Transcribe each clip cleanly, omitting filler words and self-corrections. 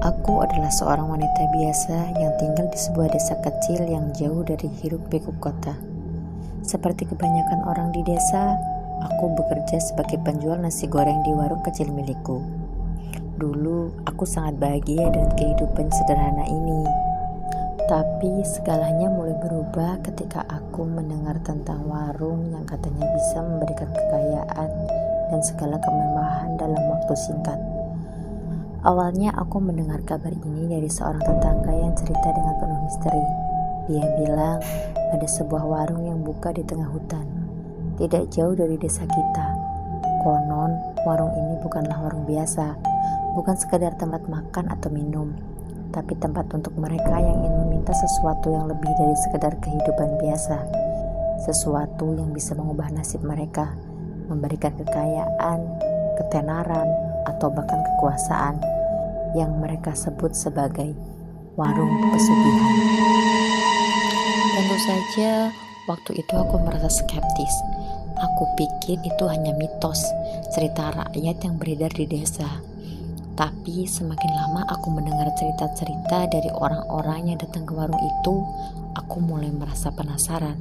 Aku adalah seorang wanita biasa yang tinggal di sebuah desa kecil yang jauh dari hiruk-pikuk kota. Seperti kebanyakan orang di desa, aku bekerja sebagai penjual nasi goreng di warung kecil milikku. Dulu, aku sangat bahagia dengan kehidupan sederhana ini. Tapi segalanya mulai berubah ketika aku mendengar tentang warung yang katanya bisa memberikan kekayaan dan segala kemewahan dalam waktu singkat. Awalnya aku mendengar kabar ini dari seorang tetangga yang cerita dengan penuh misteri. Dia bilang ada sebuah warung yang buka di tengah hutan, tidak jauh dari desa kita. Konon, warung ini bukanlah warung biasa, bukan sekadar tempat makan atau minum, tapi tempat untuk mereka yang ingin meminta sesuatu yang lebih dari sekadar kehidupan biasa. Sesuatu yang bisa mengubah nasib mereka, memberikan kekayaan, ketenaran, atau bahkan kekuasaan yang mereka sebut sebagai warung pesugihan. Tentu saja waktu itu aku merasa skeptis. Aku pikir itu hanya mitos, cerita rakyat yang beredar di desa. Tapi semakin lama aku mendengar cerita-cerita dari orang-orang yang datang ke warung itu, aku mulai merasa penasaran.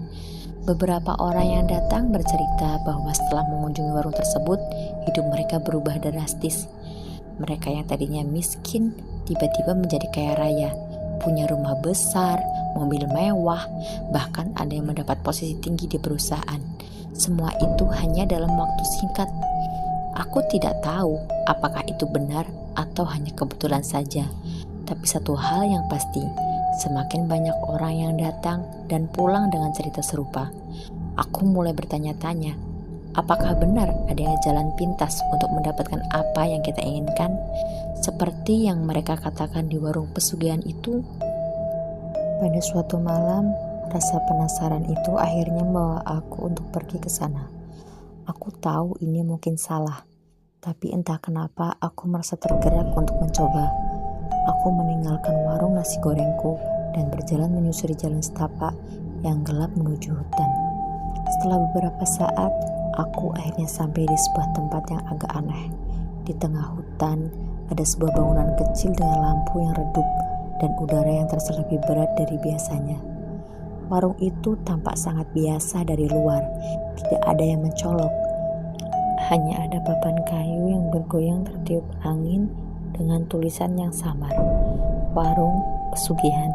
Beberapa orang yang datang bercerita bahwa setelah mengunjungi warung tersebut, hidup mereka berubah drastis. Mereka yang tadinya miskin tiba-tiba menjadi kaya raya, punya rumah besar, mobil mewah, bahkan ada yang mendapat posisi tinggi di perusahaan. Semua itu hanya dalam waktu singkat. Aku tidak tahu apakah itu benar atau hanya kebetulan saja. Tapi satu hal yang pasti, semakin banyak orang yang datang dan pulang dengan cerita serupa. Aku mulai bertanya-tanya, apakah benar ada yang jalan pintas untuk mendapatkan apa yang kita inginkan, seperti yang mereka katakan di warung pesugihan itu? Pada suatu malam, rasa penasaran itu akhirnya membawa aku untuk pergi ke sana. Aku tahu ini mungkin salah, tapi entah kenapa aku merasa tergerak untuk mencoba. Aku meninggalkan warung nasi gorengku dan berjalan menyusuri jalan setapak yang gelap menuju hutan. Setelah beberapa saat, aku akhirnya sampai di sebuah tempat yang agak aneh. Di tengah hutan, ada sebuah bangunan kecil dengan lampu yang redup dan udara yang terasa lebih berat dari biasanya. Warung itu tampak sangat biasa dari luar, tidak ada yang mencolok. Hanya ada papan kayu yang bergoyang tertiup angin dengan tulisan yang samar, warung pesugihan.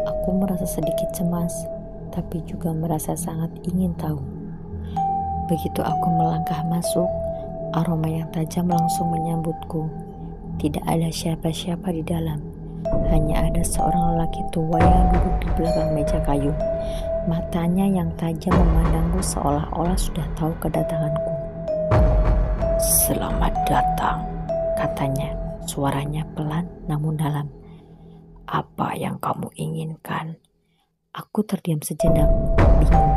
Aku merasa sedikit cemas, tapi juga merasa sangat ingin tahu. Begitu aku melangkah masuk, aroma yang tajam langsung menyambutku. Tidak ada siapa-siapa di dalam. Hanya ada seorang lelaki tua yang duduk di belakang meja kayu. Matanya yang tajam memandangku seolah-olah sudah tahu kedatanganku. "Selamat datang," katanya. Suaranya pelan namun dalam. "Apa yang kamu inginkan?" Aku terdiam sejenak, bingung.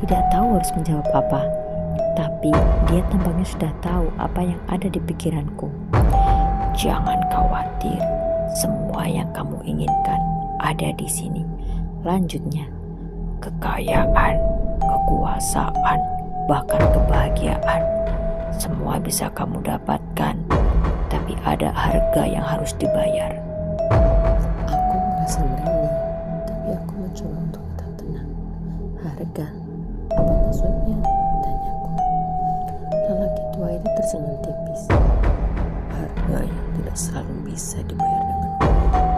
Tidak tahu harus menjawab apa. Tapi dia tampaknya sudah tahu apa yang ada di pikiranku. "Jangan khawatir. Semua yang kamu inginkan ada di sini," lanjutnya. "Kekayaan, kekuasaan, bahkan kebahagiaan, semua bisa kamu dapatkan, tapi ada harga yang harus dibayar." Aku merasa merinding, tapi aku mencoba untuk tetap tenang. "Harga? Apa maksudnya?" tanyaku. Lelaki tua itu tersenyum tipis. "Harga yang tidak selalu bisa dibayar dengan uang,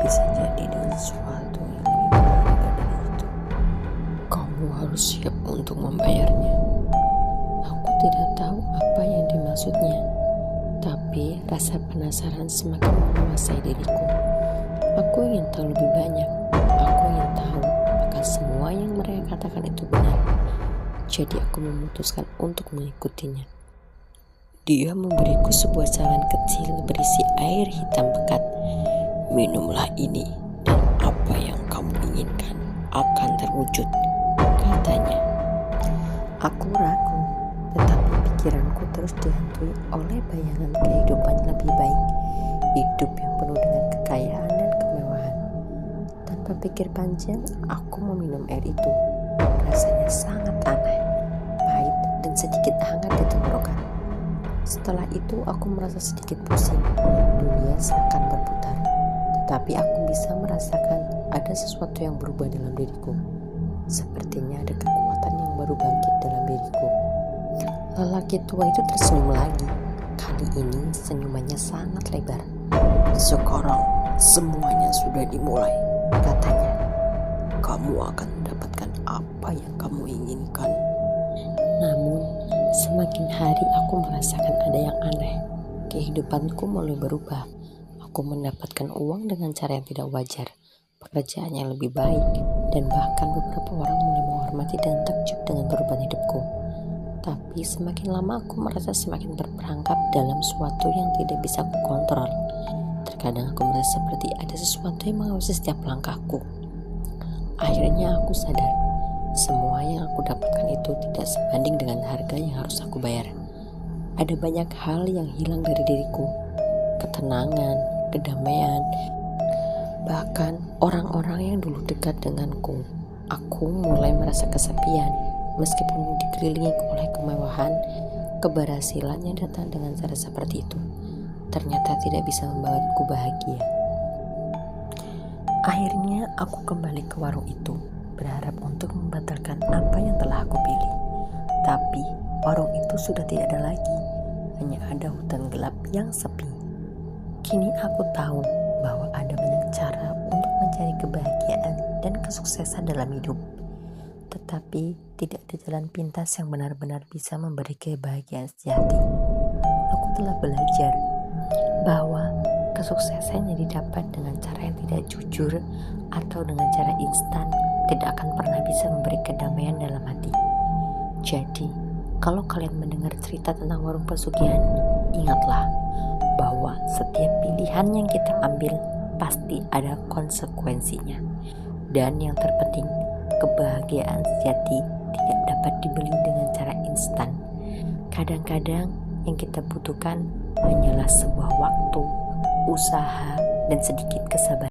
bisa jadi dengan sesuatu yang lebih berharga dari itu. Kamu harus siap untuk membayarnya." Aku tidak tahu apa yang dimaksudnya, tapi rasa penasaran semakin menguasai diriku. Aku ingin tahu lebih banyak. Aku ingin tahu apakah semua yang mereka katakan itu benar. Jadi aku memutuskan untuk mengikutinya. Dia memberiku sebuah cawan kecil berisi air hitam pekat. "Minumlah ini dan apa yang kamu inginkan akan terwujud," katanya. Aku ragu, tetapi pikiranku terus dihantui oleh bayangan kehidupan yang lebih baik, hidup yang penuh dengan kekayaan dan kemewahan. Tanpa pikir panjang, aku meminum air itu. Rasanya sangat aneh, pahit, dan sedikit hangat di tenggorokan. Setelah itu aku merasa sedikit pusing. Dunia seakan berputar Tapi aku bisa merasakan ada sesuatu yang berubah dalam diriku. Sepertinya ada kekuatan yang baru bangkit dalam diriku. Lelaki tua itu tersenyum lagi. Kali ini senyumannya sangat lebar. Sekarang semuanya sudah dimulai, katanya. Kamu akan mendapatkan apa yang kamu inginkan. Namun, semakin hari aku merasakan ada yang aneh. Kehidupanku mulai berubah. Aku mendapatkan uang dengan cara yang tidak wajar, pekerjaan yang lebih baik, dan bahkan beberapa orang mulai menghormati dan takjub dengan perubahan hidupku. Tapi semakin lama aku merasa semakin berperangkap dalam sesuatu yang tidak bisa aku kontrol. Terkadang aku merasa seperti ada sesuatu yang mengawasi setiap langkahku. Akhirnya aku sadar, semua yang aku dapatkan itu tidak sebanding dengan harga yang harus aku bayar. Ada banyak hal yang hilang dari diriku, ketenangan, kedamaian, bahkan orang-orang yang dulu dekat denganku. Aku mulai merasa kesepian, meskipun dikelilingi oleh kemewahan. Keberhasilan yang datang dengan cara seperti itu ternyata tidak bisa membuatku bahagia. Akhirnya aku kembali ke warung itu, berharap untuk membatalkan apa yang telah aku pilih. Tapi warung itu sudah tidak ada lagi, hanya ada hutan gelap yang sepi. Kini aku tahu bahwa ada banyak cara untuk mencari kebahagiaan dan kesuksesan dalam hidup. Tetapi tidak ada jalan pintas yang benar-benar bisa memberi kebahagiaan sejati. Aku telah belajar bahwa kesuksesan yang didapat dengan cara yang tidak jujur atau dengan cara instan tidak akan pernah bisa memberi kedamaian dalam hati. Jadi, kalau kalian mendengar cerita tentang warung pesugihan, ingatlah bahwa setiap pilihan yang kita ambil pasti ada konsekuensinya. Dan yang terpenting, kebahagiaan sejati tidak dapat dibeli dengan cara instan. Kadang-kadang yang kita butuhkan hanyalah sebuah waktu, usaha, dan sedikit kesabaran.